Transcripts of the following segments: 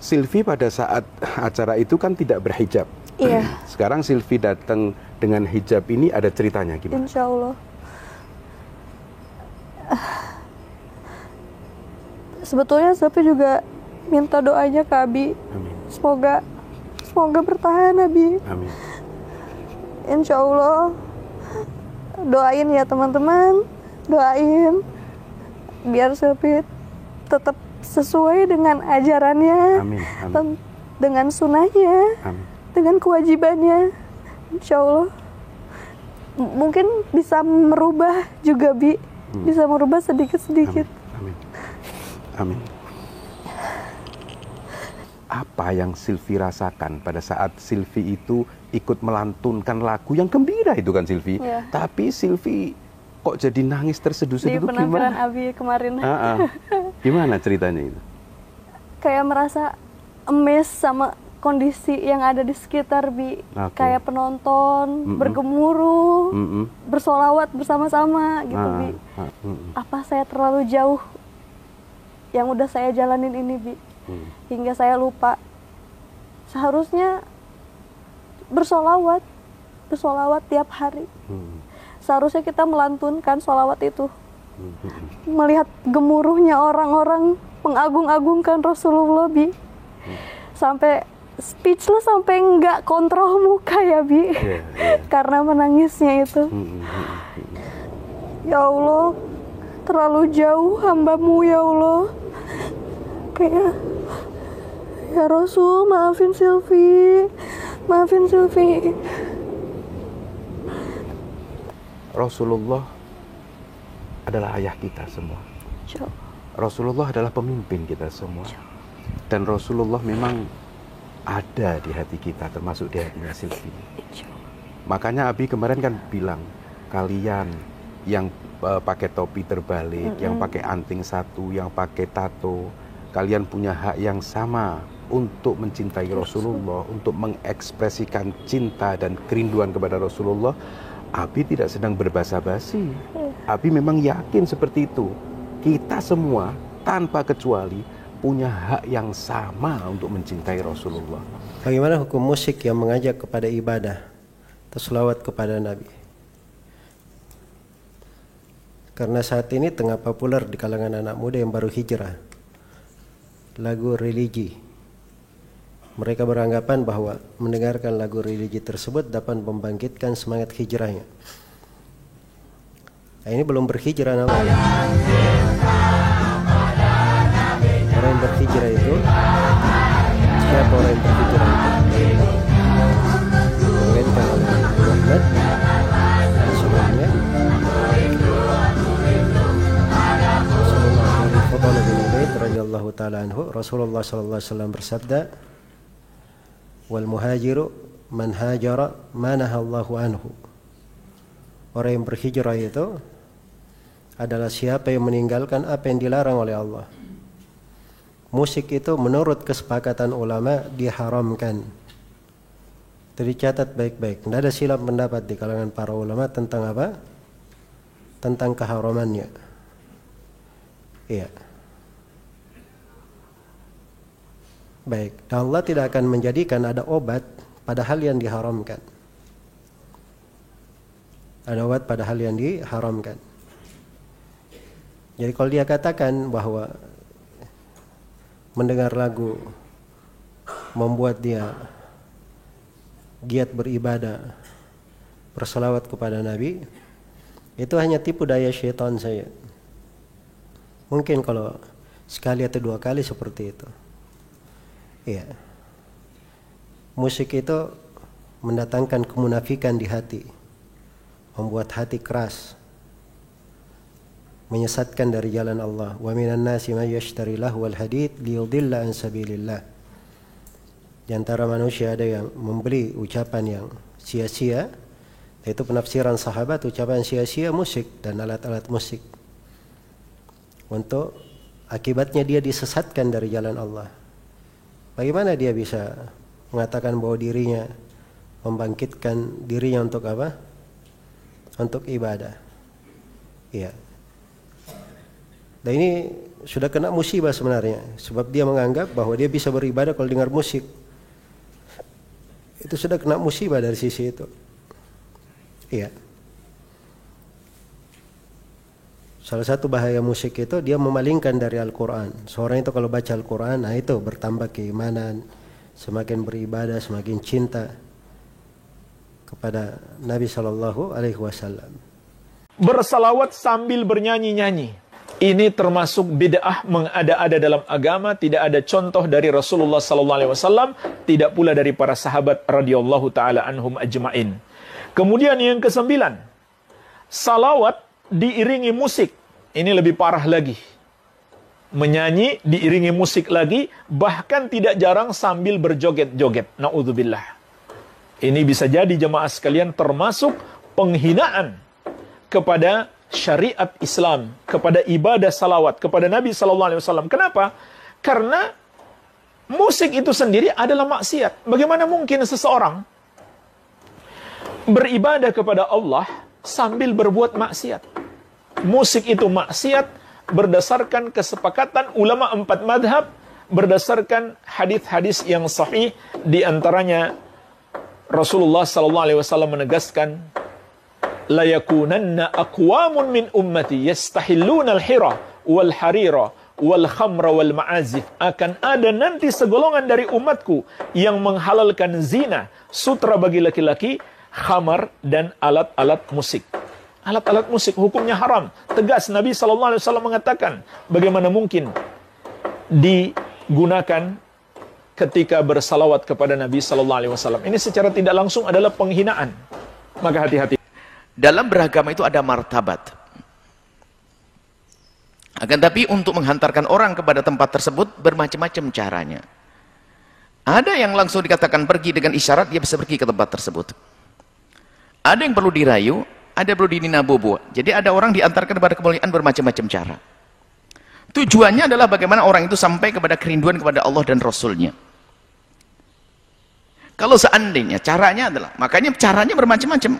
Sylvie pada saat acara itu kan tidak berhijab. Iya. Sekarang Sylvie datang dengan hijab ini, ada ceritanya gimana? Insya Allah. Sebetulnya Sylvie juga minta doanya ke Abi. Amin. Semoga bertahan Abi. Amin. Insya Allah. Doain ya teman-teman. Doain biar Sylvie tetap sesuai dengan ajarannya. Amin. Amin. Dengan sunnahnya. Amin. Dengan kewajibannya. Insya Allah. Mungkin bisa merubah juga Bi. Bisa merubah sedikit-sedikit. Amin. Amin. Amin. Apa yang Sylvie rasakan pada saat Sylvie itu ikut melantunkan lagu yang gembira itu kan Sylvie? Ya. Tapi Sylvie kok jadi nangis terseduh-seduh Di penampilan gimana? Abi kemarin. Gimana ceritanya itu? Kayak merasa amazed sama kondisi yang ada di sekitar Bi. Kayak penonton bergemuruh, bersolawat bersama-sama gitu Bi. Apa saya terlalu jauh yang udah saya jalanin ini Bi? Hingga saya lupa. Seharusnya bersolawat tiap hari. Seharusnya kita melantunkan solawat itu. Melihat gemuruhnya orang-orang mengagung-agungkan Rasulullah Bi. Sampai speechless, sampai nggak kontrol muka ya Bi. Karena menangisnya itu. Ya Allah, terlalu jauh hambamu ya Allah. Kayak, ya Rasul, maafin Sylvie. Rasulullah adalah ayah kita semua. Rasulullah adalah pemimpin kita semua. Dan Rasulullah memang ada di hati kita, termasuk di hatinya Sylvie. Makanya Abi kemarin kan bilang, kalian yang pakai topi terbalik, yang pakai anting satu, yang pakai tato, kalian punya hak yang sama untuk mencintai Rasulullah, untuk mengekspresikan cinta dan kerinduan kepada Rasulullah. Abi tidak sedang berbasa-basi. Abi memang yakin seperti itu. Kita semua tanpa kecuali punya hak yang sama untuk mencintai Rasulullah. Bagaimana hukum musik yang mengajak kepada ibadah atau selawat kepada Nabi? Karena saat ini tengah populer di kalangan anak muda yang baru hijrah, lagu religi. Mereka beranggapan bahwa mendengarkan lagu religi tersebut dapat membangkitkan semangat hijrahnya. Nah, ini belum berhijrah namanya. Orang yang berhijrah itu, siapa orang yang berhijrah itu? Diriwayatkan oleh Muhammad sebelumnya. Dari Fadl bin Ubaid radhiyallahu taala anhu, Rasulullah sallallahu alaihi wasallam bersabda, wal muhajiru man hajara ma nahallahu anhu. Orang yang berhijrah itu adalah siapa yang meninggalkan apa yang dilarang oleh Allah. Musik itu menurut kesepakatan ulama diharamkan. Jadi catat baik-baik. Tidak ada silap pendapat di kalangan para ulama tentang apa? Tentang keharamannya. Iya. Baik, Allah tidak akan menjadikan ada obat pada hal yang diharamkan. Ada obat pada hal yang diharamkan. Jadi kalau dia katakan bahwa mendengar lagu membuat dia giat beribadah, berselawat kepada Nabi, itu hanya tipu daya syaitan saja. Mungkin kalau sekali atau dua kali seperti itu. Iya. Musik itu mendatangkan kemunafikan di hati, membuat hati keras, menyesatkan dari jalan Allah. Wa minan nasi may yashtari lahwal hadith liyudilla an sabilillah. Di antara manusia ada yang membeli ucapan yang sia-sia, yaitu penafsiran sahabat ucapan sia-sia musik dan alat-alat musik. Untuk akibatnya dia disesatkan dari jalan Allah. Bagaimana dia bisa mengatakan bahwa dirinya membangkitkan dirinya untuk apa? Untuk ibadah. Iya. Dan ini sudah kena musibah sebenarnya, sebab dia menganggap bahwa dia bisa beribadah kalau dengar musik. Itu sudah kena musibah dari sisi itu. Iya. Salah satu bahaya musik itu dia memalingkan dari Al-Quran. Seorang itu kalau baca Al-Quran, nah itu bertambah keimanan, semakin beribadah, semakin cinta kepada Nabi Shallallahu Alaihi Wasallam. Bersalawat sambil bernyanyi-nyanyi, ini termasuk bid'ah mengada-ada dalam agama. Tidak ada contoh dari Rasulullah Sallallahu Alaihi Wasallam, tidak pula dari para sahabat radhiyallahu taala anhum ajma'in. Kemudian yang ke-9, salawat diiringi musik. Ini lebih parah lagi. Menyanyi diiringi musik lagi, bahkan tidak jarang sambil berjoget-joget. Na'udzubillah. Ini bisa jadi jemaah sekalian termasuk penghinaan kepada syariat Islam, kepada ibadah salawat, kepada Nabi Sallallahu Alaihi Wasallam. Kenapa? Karena musik itu sendiri adalah maksiat. Bagaimana mungkin seseorang beribadah kepada Allah sambil berbuat maksiat? Musik itu maksiat berdasarkan kesepakatan ulama 4 madhab, berdasarkan hadis-hadis yang sahih. Di antaranya Rasulullah SAW menegaskan, la yakunanna aqwamun min ummati yastahilluna al-hira wal harira wal khamra wal ma'azif. Akan ada nanti segolongan dari umatku yang menghalalkan zina, sutra bagi laki-laki, khamar dan alat-alat musik. Alat-alat musik hukumnya haram. Tegas Nabi SAW mengatakan, bagaimana mungkin digunakan ketika bersalawat kepada Nabi SAW. Ini secara tidak langsung adalah penghinaan. Maka hati-hati. Dalam beragama itu ada martabat. Akan tapi untuk menghantarkan orang kepada tempat tersebut bermacam-macam caranya. Ada yang langsung dikatakan pergi dengan isyarat, dia bisa pergi ke tempat tersebut. Ada yang perlu dirayu, ada perlu dininabobo. Jadi ada orang diantarkan kepada kemuliaan bermacam-macam cara. Tujuannya adalah bagaimana orang itu sampai kepada kerinduan kepada Allah dan Rasulnya. Kalau seandainya caranya adalah, makanya caranya bermacam-macam.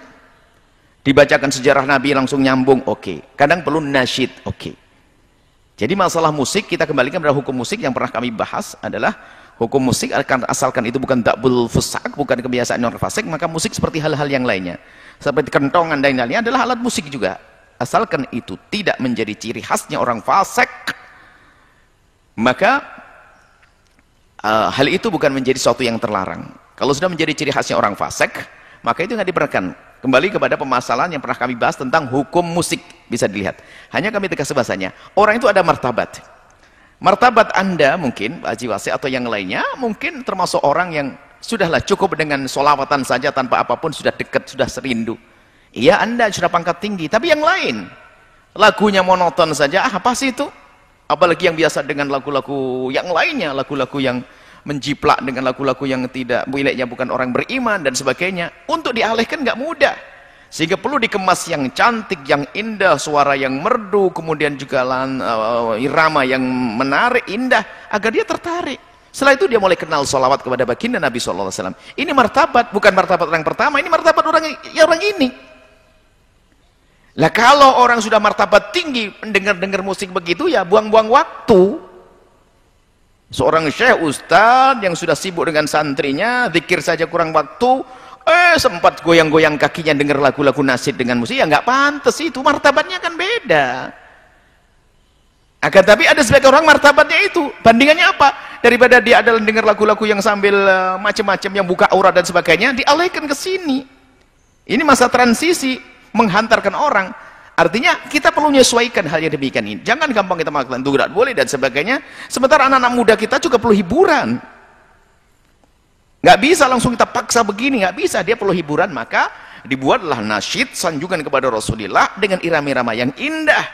Dibacakan sejarah Nabi langsung nyambung, oke. Kadang perlu nasyid, oke. Jadi masalah musik, kita kembalikan pada hukum musik yang pernah kami bahas adalah hukum musik, asalkan itu bukan ta'bul fusak, bukan kebiasaan orang fasik, maka musik seperti hal-hal yang lainnya. Seperti kentongan dan lainnya adalah alat musik juga. Asalkan itu tidak menjadi ciri khasnya orang fasik, maka hal itu bukan menjadi sesuatu yang terlarang. Kalau sudah menjadi ciri khasnya orang fasik, maka itu nggak dibenarkan. Kembali kepada permasalahan yang pernah kami bahas tentang hukum musik, bisa dilihat. Hanya kami tegas bahasanya, orang itu ada martabat. Martabat Anda mungkin, Pak Haji Wasi atau yang lainnya, mungkin termasuk orang yang sudahlah cukup dengan solawatan saja tanpa apapun, sudah dekat, sudah serindu. Iya, Anda sudah pangkat tinggi, tapi yang lain, lagunya monoton saja, apa sih itu? Apalagi yang biasa dengan lagu-lagu yang lainnya, lagu-lagu yang menjiplak dengan lagu-lagu yang tidak, miliknya bukan orang beriman dan sebagainya. Untuk dialihkan nggak mudah. Sehingga perlu dikemas yang cantik, yang indah, suara yang merdu, kemudian juga irama yang menarik, indah, agar dia tertarik. Setelah itu dia mulai kenal sholawat kepada baginda Nabi SAW. Ini martabat, bukan martabat orang pertama, ini martabat orang ini. Lah kalau orang sudah martabat tinggi, mendengar-dengar musik begitu, ya buang-buang waktu. Seorang syekh ustadz yang sudah sibuk dengan santrinya, zikir saja kurang waktu, sempat goyang-goyang kakinya dengar lagu-lagu nasyid dengan musik, ya nggak pantas itu, martabatnya kan beda. Akan tapi ada sebagian orang martabatnya itu, bandingannya apa? Daripada dia adalah dengar lagu-lagu yang sambil macam-macam yang buka aurat dan sebagainya, dialihkan ke sini. Ini masa transisi, menghantarkan orang. Artinya kita perlu menyesuaikan hal yang demikian ini. Jangan gampang kita melakukan itu tidak boleh dan sebagainya. Sementara anak-anak muda kita juga perlu hiburan. Nggak bisa langsung kita paksa begini, nggak bisa. Dia perlu hiburan, maka dibuatlah nasyid sanjungan kepada Rasulullah dengan irama-irama yang indah.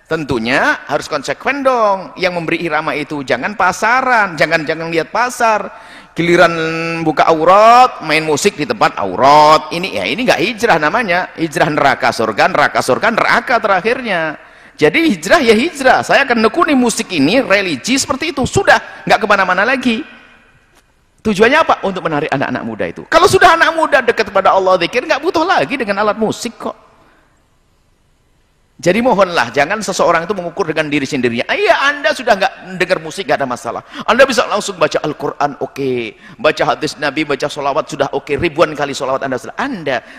Tentunya harus konsekuen dong. Yang memberi irama itu jangan pasaran, jangan lihat pasar. Giliran buka aurat, main musik di tempat aurat. Ini nggak hijrah namanya. Hijrah neraka surga, neraka terakhirnya. Jadi hijrah ya hijrah. Saya akan nekuni musik ini, religi seperti itu. Sudah, nggak kemana-mana lagi. Tujuannya apa? Untuk menarik anak-anak muda itu. Kalau sudah anak muda dekat kepada Allah, zikir, nggak butuh lagi dengan alat musik kok. Jadi mohonlah, jangan seseorang itu mengukur dengan diri sendirinya. Iya, Anda sudah nggak dengar musik, nggak ada masalah. Anda bisa langsung baca Al-Quran, oke. Baca hadis Nabi, baca sholawat, sudah oke. Ribuan kali sholawat Anda sudah.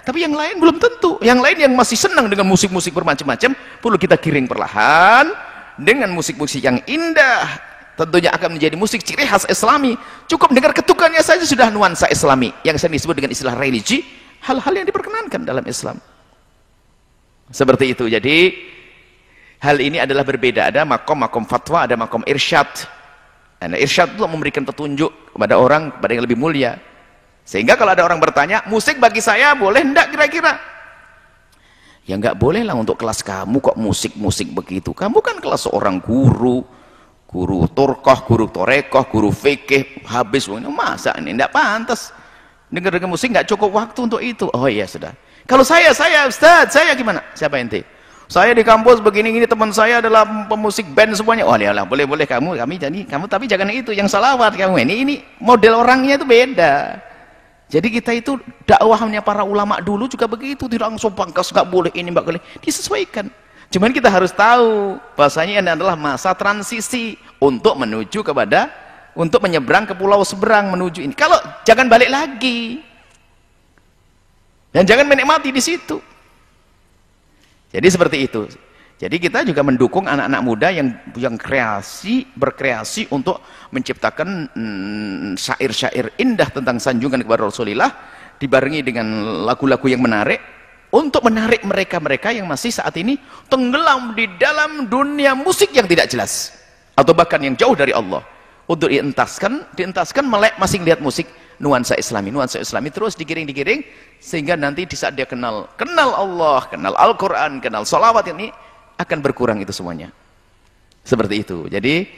Tapi yang lain belum tentu. Yang lain yang masih senang dengan musik-musik bermacam-macam, perlu kita giring perlahan dengan musik-musik yang indah. Tentunya akan menjadi musik ciri khas Islami. Cukup dengar ketukannya saja sudah nuansa Islami. Yang saya disebut dengan istilah religi, hal-hal yang diperkenankan dalam Islam. Seperti itu. Jadi hal ini adalah berbeda. Ada makom fatwa, ada makom irsyad. Nah, irsyad itu memberikan petunjuk kepada orang, kepada yang lebih mulia. Sehingga kalau ada orang bertanya, musik bagi saya boleh enggak kira-kira? Ya enggak boleh lah untuk kelas kamu kok musik-musik begitu. Kamu kan kelas seorang guru turkoh, guru torekoh, guru fikih, habis masa ini enggak pantas. Dengar-dengar musik enggak cukup waktu untuk itu. Oh iya sudah. Kalau saya Ustaz, saya gimana? Siapa ente? Saya di kampus begini-gini, teman saya adalah pemusik band semuanya. Oh iyalah, boleh kamu tapi jangan itu yang salawat kamu. Ini model orangnya itu beda. Jadi kita itu dakwahnya para ulama dulu juga begitu, tidak langsung pangkas, nggak boleh ini, nggak boleh. Disesuaikan. Cuman kita harus tahu bahasanya ini adalah masa transisi untuk menyeberang ke pulau seberang menuju ini. Kalau jangan balik lagi. Dan jangan menikmati di situ. Jadi seperti itu. Jadi kita juga mendukung anak-anak muda yang berkreasi untuk menciptakan syair-syair indah tentang sanjungan kepada Rasulullah dibarengi dengan lagu-lagu yang menarik untuk menarik mereka-mereka yang masih saat ini tenggelam di dalam dunia musik yang tidak jelas atau bahkan yang jauh dari Allah. Untuk dientaskan melek masing lihat musik nuansa Islami terus digiring sehingga nanti di saat dia kenal Allah, kenal Al-Quran, kenal sholawat, ini akan berkurang itu semuanya. Seperti itu. Jadi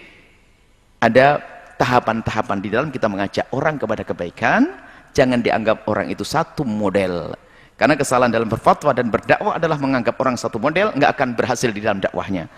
ada tahapan-tahapan di dalam kita mengajak orang kepada kebaikan. Jangan dianggap orang itu satu model, karena kesalahan dalam berfatwa dan berdakwah adalah menganggap orang satu model, nggak akan berhasil di dalam dakwahnya.